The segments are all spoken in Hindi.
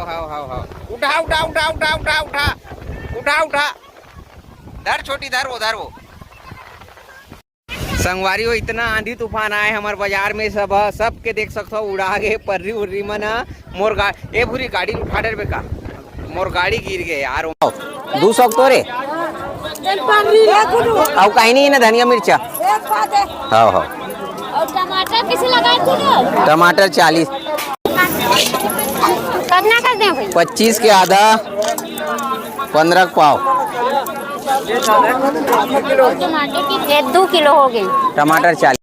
उठा उठा उठा उठा उठा उठा उठा उठा धर छोटी धर वो संगवारी हो इतना आंधी तूफान आए हमारे बाजार में सब के देख सकते हो उड़ा गए पर्री उर्री मन मोर गाड़ी ए पूरी गाड़ी उठा डर बेका मोर गाड़ी गिर गए यार 200 तो रे अब कहीं नहीं ना धनिया मिर्चा हाँ हाँ और टमाटर कैसे लगाए तूने? टमाटर 40 कितना कर दें भाई? 25 के आधा 15 पाव टमाटर की 2 किलो हो गए। टमाटर 40।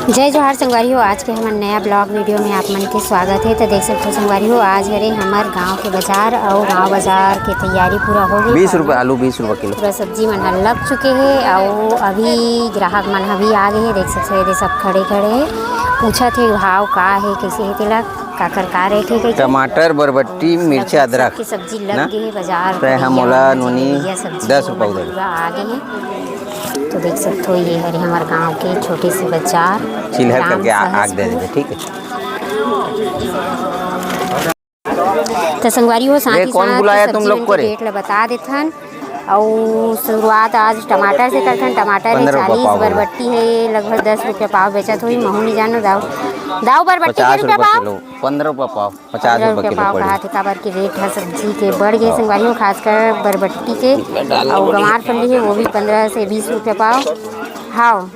जय जोहार संगवारी हो, आज के हमारे नया ब्लॉग वीडियो में आप मन के स्वागत है। तो देख सकते हो संगवारी हो, आज हरे हमारे गांव के बाजार और गांव बाजार की तैयारी पूरा हो गई। 20 रुपये आलू 20 रुपये किलो पूरा सब्जी मन लग चुके हैं और अभी ग्राहक मन अभी आ गए हैं। देख सकते हो सब खड़े खड़े पूछा थे भाव का है कैसे है तिलक काकर का रेट है। टमाटर बरबट्टी मिर्चा अदरक की सब्जी लग गई है बाजार तो हम मोला नोनी 10 रुपये उधर आ गए हैं। तो देख सकते हो ये है हमारे गांव के छोटे से बाजार चिल्हर करके आग दे देंगे ठीक है। तो संगवारी हो साथ ही कौन बुलाया तुम लोग को रे? रेट बता देथन और शुरुआत आज टमाटर से करथन। टमाटर है 40, बरबट्टी है लगभग 10 रुपये पाव बेचत हुई। महू नहीं जानो दाव बरबट्टी 50 रुपये पाव 15 रुपये पाव 50 रुपये पाव कहा थे काबर की रेट है सब्जी के बढ़ गए संगवारी हो, खासकर बरबट्टी के और गंवार फली है वो भी 15 से 20 रुपये पाव। हाँ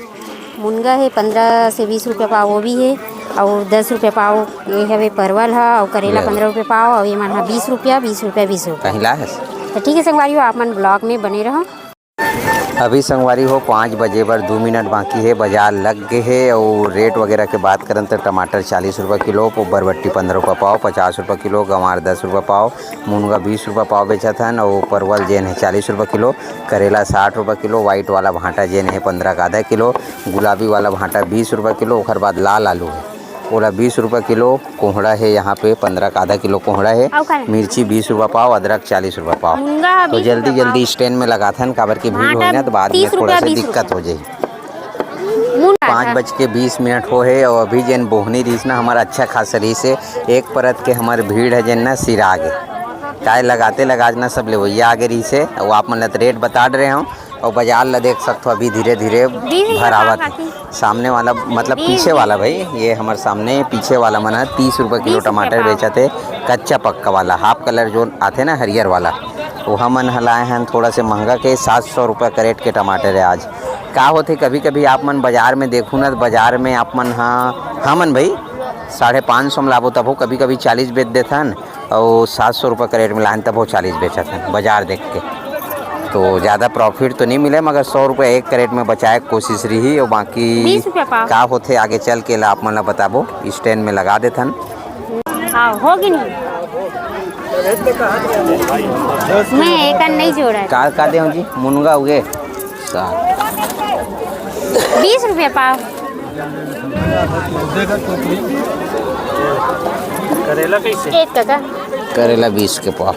मुनगा है 15 से 20 रुपये पाव वो भी है और 10 रुपये पाव ये है परवल है और करेला 15 रुपये पाव और ये मन है 20 रुपया 20 रुपये 20 रुपये। तो ठीक है संगवारी हो, आप मन ब्लॉग में बने रहो। अभी संगवारी हो 5 बजे पर 2 मिनट बाकी है, बाजार लग गए है और रेट वगैरह के बात करें तो टमाटर 40 रुपये किलो, बरबट्टी 15 रुपये पाव, 50 रुपये किलो, गंवार 10 रुपये पाव, मुनगा 20 रुपये पाव बेचा था और परवल जेन है 40 रुपये किलो, करेला 60 रुपये किलो, वाइट वाला भांटा जेन है 15 का आधा किलो, गुलाबी वाला भांटा 20 रुपये किलो, उसके बाद लाल आलू है ओला 20 रुपये किलो, कोहड़ा है यहाँ पे 15 का आधा किलो कोहड़ा है, मिर्ची 20 रुपये पाव, अदरक 40 रुपये पाव। तो जल्दी जल्दी स्टैंड में लगा था काबर की भीड़ हो ना तो बाद में थोड़ा सा दिक्कत हो जाए। 5:20 हो है और अभी जन बोहनी रही ना हमारा अच्छा खासा रही से एक परत के हमारे भीड़ है जन ना सिर आगे चाय लगाते ना सब ले वही आगे रही से और आप मतलब रेट बता रहे हो और बाजार ला देख सकते हो अभी धीरे धीरे भरावत सामने वाला मतलब पीछे वाला भाई ये हमारे सामने पीछे वाला मन है 30 रुपये किलो टमाटर बेचा थे कच्चा पक्का वाला हाफ कलर जो आते ना हरियर वाला वो हम मन हलाए हैं थोड़ा से महंगा के 700 रुपये करेट के टमाटर है। आज का होते कभी कभी आप मन बाजार में देखूँ ना बाजार में आप मन हाँ मन भाई 550 में लाभो तब हो कभी कभी 40 बेच देथन और 700 रुपये करेट में लाइन तब हो 40 बेचा था बाजार देख के। तो ज़्यादा प्रॉफिट तो नहीं मिले मगर 100 रुपये एक करेट में बचाए कोशिश रही और बाकी का होते आगे चल के ला आप मन बताबो स्टैंड में लगा देथन। होगी मैं एक नहीं जोड़ा का दे जी मुनगा उगे 20 रुपये पाव। करेला कैसे? करेला 20 के पाव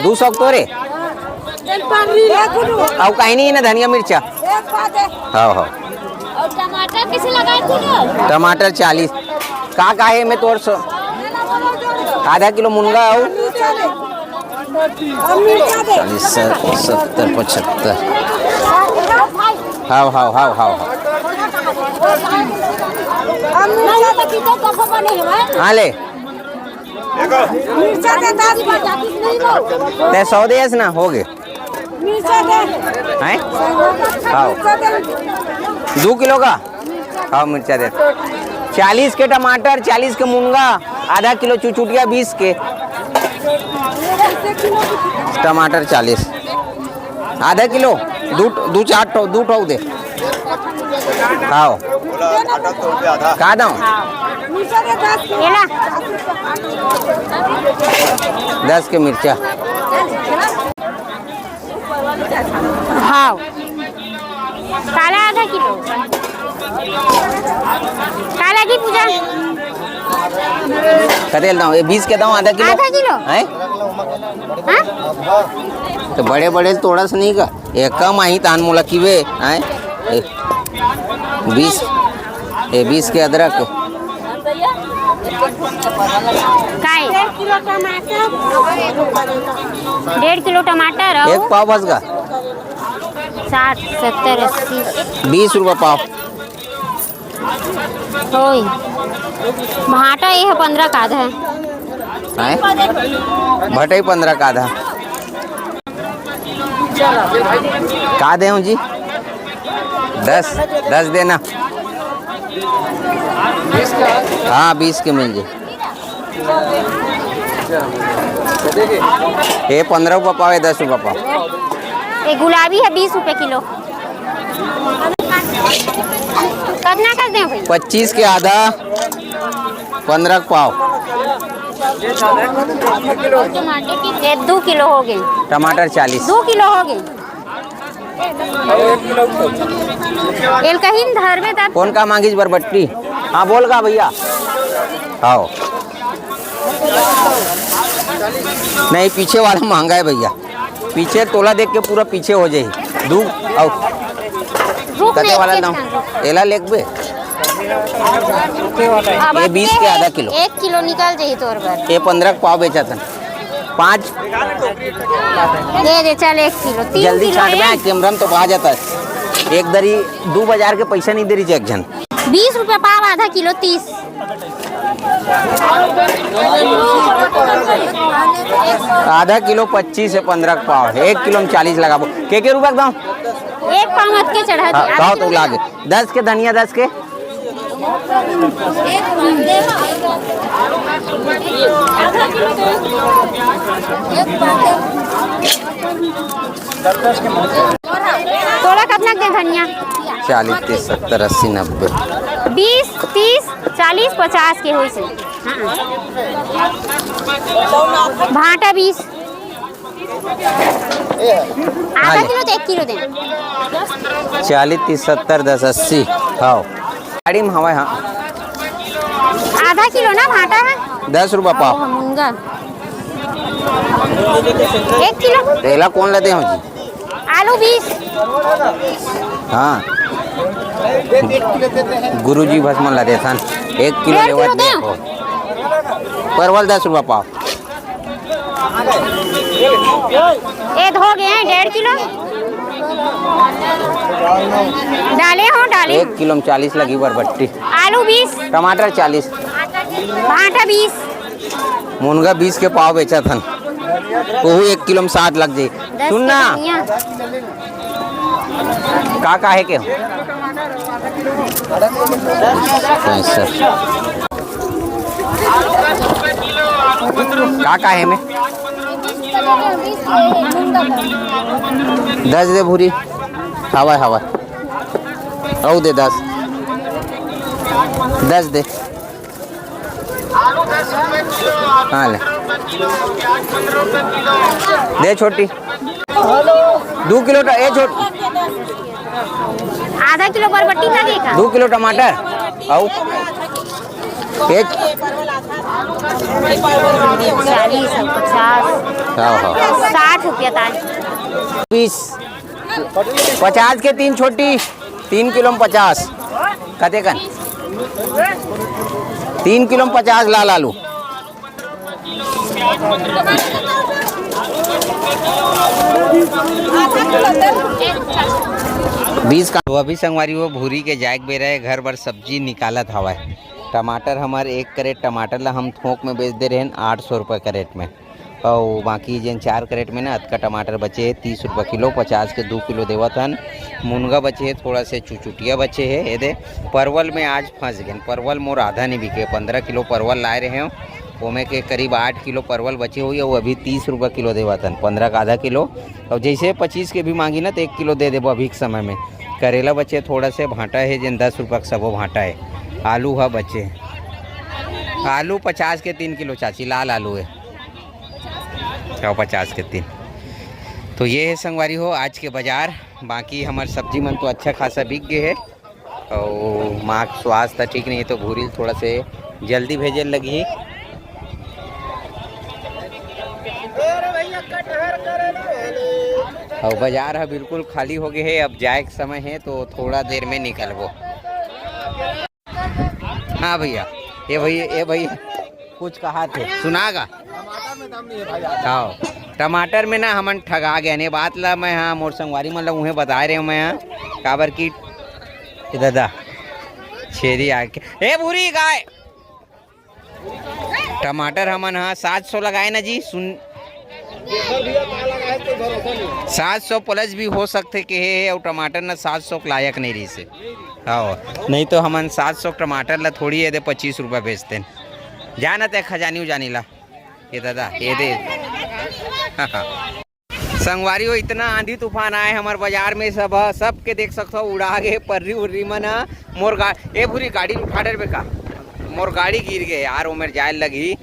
200 तो रे अब कहीं नहीं ना धनिया मिर्चा हाँ हाँ और टमाटर कैसे लगाए तूने? टमाटर 40 का है मैं तोड़ सो आधा किलो मुनगा आओ 40 70 75 हाँ हाँ हाँ हाँ हाँ ले ते 100 देस ना हो गए 2 किलो का हाँ मिर्चा दे 40 के टमाटर 40 के मुनगा आधा किलो चुचुटिया 20 के टमाटर 40 आधा किलो दू ठो दे हाँ का दाम 10 के मिर्चा हाँ काला आधा किलो काला की पूजा करेल दाम ये 20 के दाम आधा किलो है तो बड़े बड़े तोड़ा से नहीं का ये कम आई तान मोला किवे है 20 के अदरक काय 1.5 किलो टमाटर और एक पाव बस का 60 70 80 20 रुपये पाव। होय भाटा ये 15 का आधा है। भटे 15 का आधा का दे जी 10 देना। हाँ 20 के मिल जाए। ये 15 रुपये पाव है 10 रुपये पाव। ये गुलाबी है 20 रुपए किलो। कितना कर दें भाई? 25 के आधा 15 पाव। ये 2 किलो हो गए। टमाटर 40। 2 किलो हो गए। एल कहीं धर में तब कौन का मांगी बरबट्टी? हाँ बोल का भैया। आओ नहीं पीछे वाला महंगा है भैया। पीछे तोला देख के पूरा पीछे हो जाए। दू आओ कते वाला ना एला लेक बे ये 20 के आधा किलो। 1 किलो निकल जाए तोर पर। ये 15 पाव बेचा था 5 दे चल 1 किलो 3 जल्दी किलो छाट है। में कैमरा तो आ जाता है। एक दरी 2 बाजार के पैसा नहीं दे रही एक जन। 20 रुपए पाव आधा किलो 30। आधा किलो 25 से 15 पाव है। 1 किलो में 40 लगा के रुपये दाम। 1 पाव मत के चढ़ा दे। कहो तो लागे 10 के धनिया 10 के तोला कितना दे धनिया? 40 30 70 80 90 20 30 40 50 के होई से। भाटा 20 आधा किलो तो 1 किलो दे। 40 30 70 10 80 हाँ गाड़ी में हवा। हाँ आधा किलो ना भाटा है 10 रुपये पाव। मुंगा 1 किलो। तेला कौन लेते हो जी? आलू 20। हाँ गुरुजी भस्मन ला देथन 1 किलो 1 लेवा किलो दे। परवल 10 रुपये पाव। ये हो गए हैं 1.5 किलो। डाले हो 1 किलो में 40 लगी बरबट्टी। आलू 20 टमाटर 40 भाटा 20 मुनगा 20 के पाव बेचा था। वो 1 किलो में 60 लग जाए। सुनना का है के का है में 10 दे भूरी हवा हवा औ दे 10 दे। हाँ ले दे छोटी 2 किलो ये छोट आधा किलो बरबट्टी का देखा 2 किलो टमाटर औ 40 50 हाँ 60 रुपया था। 20 50 के 3 छोटी 3 किलो में 50 कते कन 3 किलो में 50 लाल आलू। बीस का अभी संगवारी वो भूरी के जायक बे रहे घर भर सब्जी निकालत हवा है। टमाटर हमारे 1 करेट टमाटर ला हम थोक में बेच दे रहे हैं 800 रुपये करेट में। और बाकी जिन 4 करेट में ना अदका टमाटर बचे है 30 रुपये किलो। 50 के 2 किलो देवत हन। मुनगा बचे है थोड़ा से चुचुटिया बचे है। ये दे परवल में आज फंस गए। परवल मोर आधा नहीं बिके 15 किलो परवल लाए रहे हो ओमे के करीब 8 किलो परवल बचे हुई है। वो अभी 30 रुपये किलो देवत हन 15 का आधा किलो। और जैसे 25 के भी मांगी ना तो 1 किलो दे देबो अभी के समय में। करेला बचे थोड़ा से भाटा है जिन 10 रुपये का सबो भाटा है। आलू है बचे आलू 50 के 3 किलो चाची लाल आलू है 50 के 3। तो ये है संगवारी हो आज के बाज़ार। बाकी हमारे सब्जी मन तो अच्छा खासा बिक गए है। और माँ का स्वास्थ्य ठीक नहीं है तो भूरी थोड़ा से जल्दी भेजे लगी। और बाजार है बिल्कुल खाली हो गए है। अब जाए के समय है तो थोड़ा देर में निकलबो। हाँ भैया ये भाई कुछ कहा थे सुनागा। हाँ टमाटर में ना हमन ठगा गए ने बात ला मैं हाँ मोर संगवारी मतलब उन्हें बता रहे हूँ मैं हाँ काबर की दादा छेरी आके ए बुरी गाय टमाटर हमन हाँ 700 लगाए ना जी सुन 700 प्लस भी हो सकते कि है और टमाटर ना 700 के लायक नहीं रही से। हाँ नहीं तो हमन 700 टमाटर ला थोड़ी है दे 25 रुपये बेचते हैं जाना ते खजानी उजानी ला ये दादा ये दे। संगवारी हो इतना आंधी तूफान आए हमारे बाजार में सब के देख सकते हो उड़ा गए पर्री उर्री मन मोर ए पूरी गाड़ी उठा डर बेका मोर गाड़ी गिर गए यार उमेर जाए लगी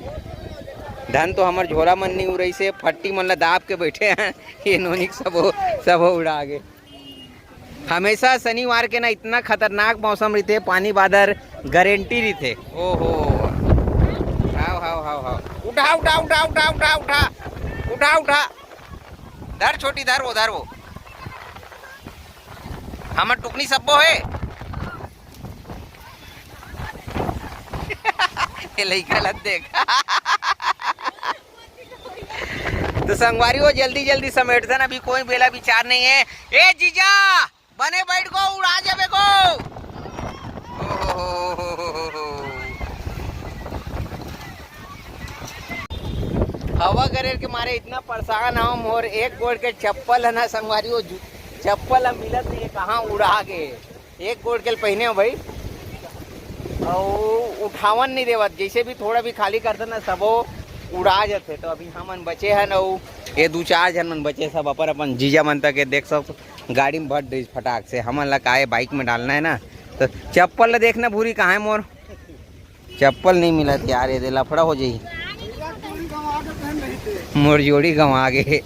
धन तो हमार झोला मन नहीं उड़ई से फट्टी मन ला दाब के बैठे हैं ये नोनिक सब उड़ा गए। हमेशा शनिवार के ना इतना खतरनाक मौसम रहते पानी बादल गारंटी रहते। ओहो हाव हाव हाव हाव उठा उठा उठा उठा उठा उठा उठा उठा धर छोटी धर वो हमार टुकनी सबो है ये लइका लत देख। तो संगवारी हो जल्दी समेटते ना अभी कोई बेला विचार नहीं है। ए जीजा बने बैठ गो उड़ा जाबे गो। हवा गरेर के मारे इतना परेशान हम और एक गोड़ के चप्पल है ना संगवारी हो चप्पल मिलत नहीं कहाँ उड़ा गए एक गोड़ के पहने हो भाई और उठावन नहीं देवत जैसे भी थोड़ा भी खाली करते ना सबो उड़ा जाते। तो अभी हमन बचे हैं ना ये 2-4 जन मन बचे सब अपन जीजा मन तक देख सकते गाड़ी में भट फटाक से हमन ला काहे बाइक में डालना है ना। तो चप्पल ला देखना भूरी कहाँ है मोर चप्पल नहीं मिला यार ये लफड़ा हो जाई मोर जोड़ी गंवा गए।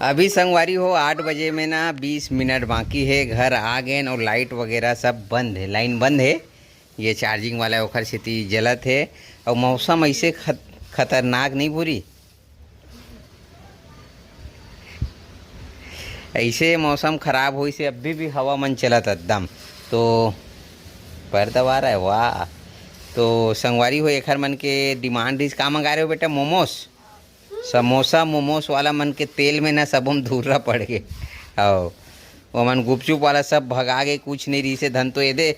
अभी संगवारी हो 8 बजे में ना 20 मिनट बाकी है घर आ गए और लाइट वगैरह सब बंद है लाइन बंद है ये चार्जिंग वाला ओखर स्थिति जलत है और मौसम ऐसे खतरनाक नहीं पूरी ऐसे मौसम खराब हुई से अभी भी हवा मन चलत एकदम तो पैदावार है वाह। तो संगवारी हो एक मन के डिमांड डिश का मंगा रहे हो बेटा मोमोस समोसा मोमोस वाला मन के तेल में ना सब हम धूरा पड़ गए और वो मन गुपचुप वाला सब भगा गए कुछ नहीं रही से धन तो ये दे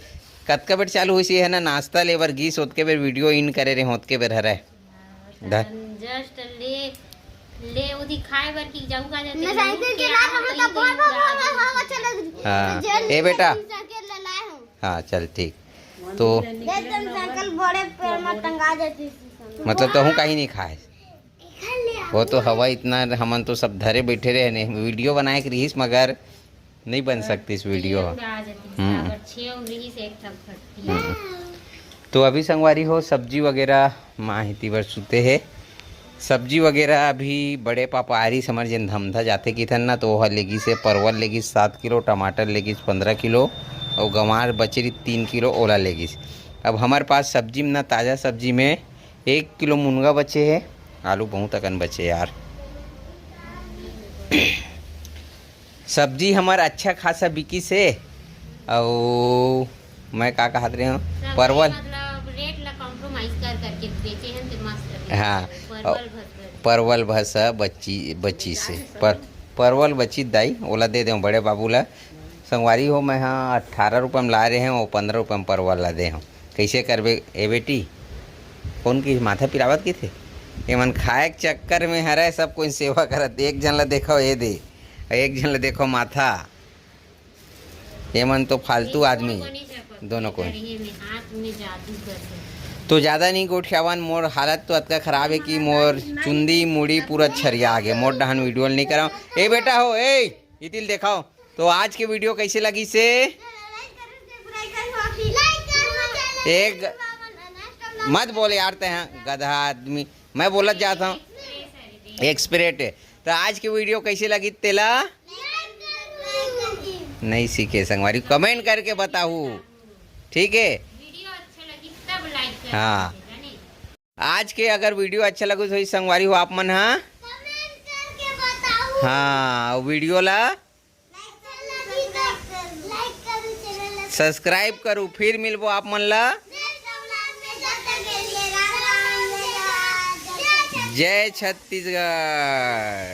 कतका बेर चालू हुई है ना नाश्ता लेबर गीस होत के बेर वीडियो इन करे रहे होत के बेर हरे जस्ट ले उदी खाए बर की जाऊ का जाते हाँ ए बेटा हाँ चल ठीक तो मतलब तो हूँ कहीं नहीं खाए वो तो हवा इतना हमन तो सब धरे बैठे रहे ने वीडियो बनाए के रहीस मगर नहीं बन सकती इस वीडियो। तो अभी संगवारी हो सब्जी वगैरह माहिती बर सुते है सब्जी वगैरह अभी बड़े पापारी समझ जन धमधा जाते की थन ना तो वह लेगी से परवल लेगी 7 किलो टमाटर लेगी 15 किलो और गंवार बचेरी 3 किलो ओला लेगी। अब हमारे पास सब्जी में ना ताज़ा सब्जी में 1 किलो मुनगा बचे है आलू बहुत अकन बचे यार सब्जी हमारा अच्छा खासा बिकी से और मैं का कहत रही हूँ परवल रेट ला कॉम्प्रोमाइज करके बेचे हैं तो मस्त हाँ परवल भसा बच्ची से परवल बच्ची दाई ओला दे दूँ बड़े बाबू ला संगवारी हो मैं हाँ 18 रुपये में ला रहे हैं और 15 रुपये में परवल ला दे हूँ कैसे करबे ए बेटी कौन की माथा पिरावत की थे ये मन खाए के चक्कर में हरे सब कोई सेवा करत एक जन ला देखो ये दे एक जन ला देखो माथा ये मन तो फालतू आदमी दोनों को तो ज़्यादा नहीं गोठियावन मोर हालत तो अतका ख़राब है कि मोर चुंदी मुड़ी पूरा छरिया आ गया मोर डहन वीडियो नहीं कराओ ए बेटा हो ए इतिल दिखाओ। तो आज के वीडियो कैसे लगी से एक मत बोले यार ते हैं गधा आदमी मैं बोलत जाता हूँ एक्सपरेट है। तो आज की वीडियो कैसी लगी तेला नहीं सीखे संगवारी कमेंट करके बताऊ ठीक है वीडियो अच्छा लगी तब लाइक कर हाँ आज के अगर वीडियो अच्छा लगे तो संगवारी हो आप मन हाँ हाँ वीडियो ला सब्सक्राइब करूँ फिर मिलबो आप मन ला जय छत्तीसगढ़।